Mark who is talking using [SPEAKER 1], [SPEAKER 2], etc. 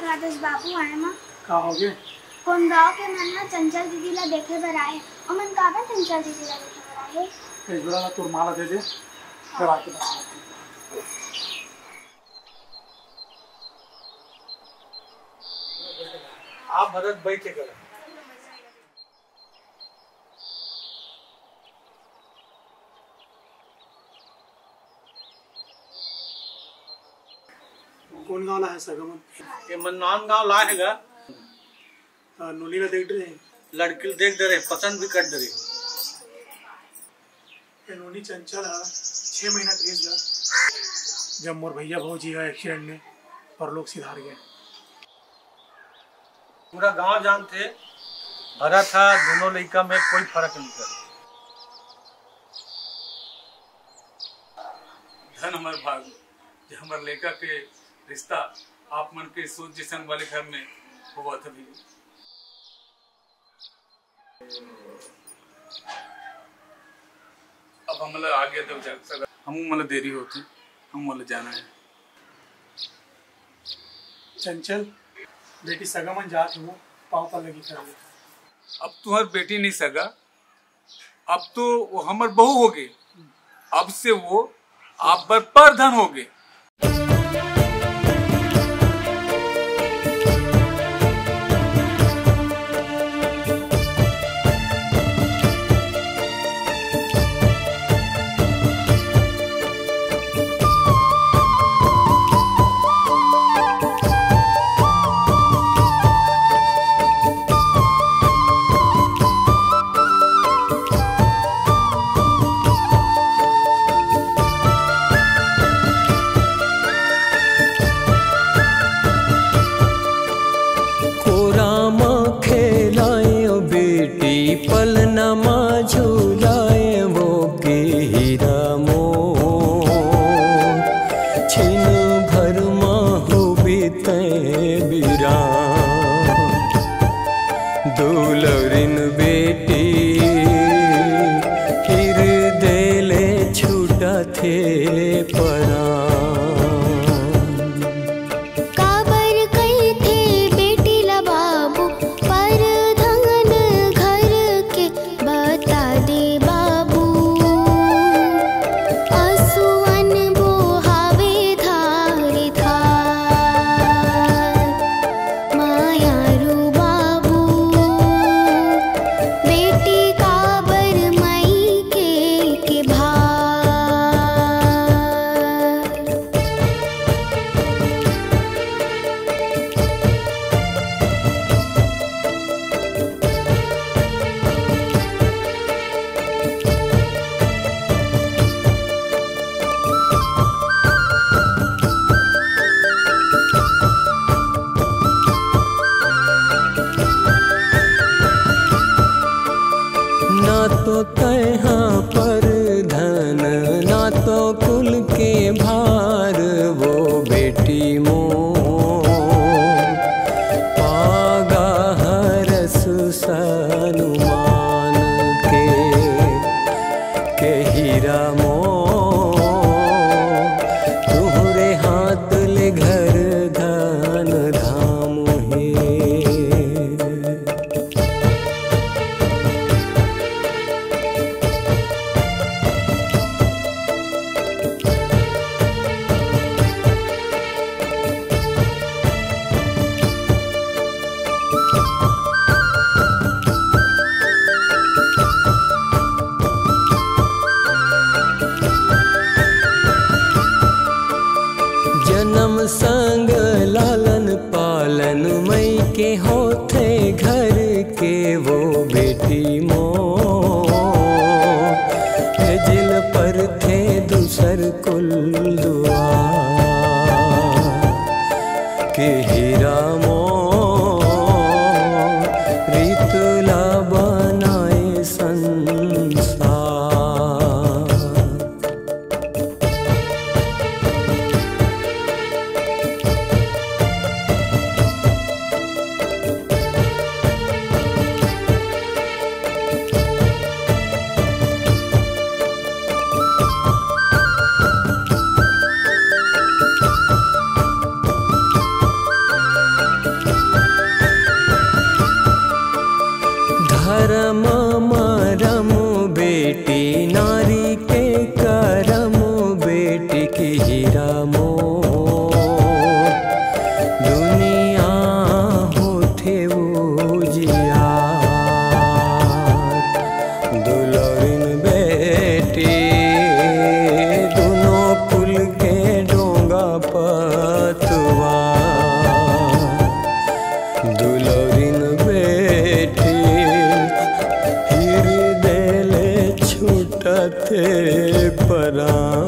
[SPEAKER 1] आदर्श बाबू आए मां
[SPEAKER 2] कहाँ हो गए?
[SPEAKER 1] कौन गाँव के मन में चंचल दीदी ला देखे बर आए और मन का चंचल दीदी ला देखे बर आए
[SPEAKER 2] इस बड़ा तोर माला दे दे फिर आके बता। आप भरत बैठे कर कौन गाँव ला है सगमन?
[SPEAKER 3] ये मननान गाँव ला है
[SPEAKER 2] नोली ला देख रहे
[SPEAKER 3] लड़की देख दे रहे पसंद भी कर दे रहे।
[SPEAKER 2] नोनी चंचल है 6 महीना भेज ला जब मोर भैया भौजी है एक्सीडेंट में पर लोग सिधार गए।
[SPEAKER 3] पूरा गांव जानते भरत था दोनों लड़का में कोई फर्क नहीं कर।
[SPEAKER 4] धन हमारे भाग जो हमारे लड़का के रिश्ता आप मन के सोच जिसन वाले घर में हुआ था भी। अब हम आ गया तो सगा हम मतलब देरी होती हम मतलब जाना है।
[SPEAKER 2] चंचल बेटी सगमन जात हो पाँव पर लगी कर।
[SPEAKER 4] अब तुम्हारी बेटी नहीं सगा अब तो वो हमार बहू हो गई। अब से वो आप पर धन हो गए।
[SPEAKER 5] पलनमा झूलाए वो के हीरा मोर छिन भर माहू बीते बिरा दुलरिन बेटी फिर देले छूटा थे परा। तो तहाँ पर धन ना तो कुल के भार वो बेटी मोर पागा हरस सनुमान के हीरा मोर तुहरे हाथ ले घर धन धाम है। जन्म संग लालन पालन मई के होते घर के वो बेटी मोर जिल पर थे दूसर कुल दुआ के हीरा मोर रीतला बनाए संसार। परान।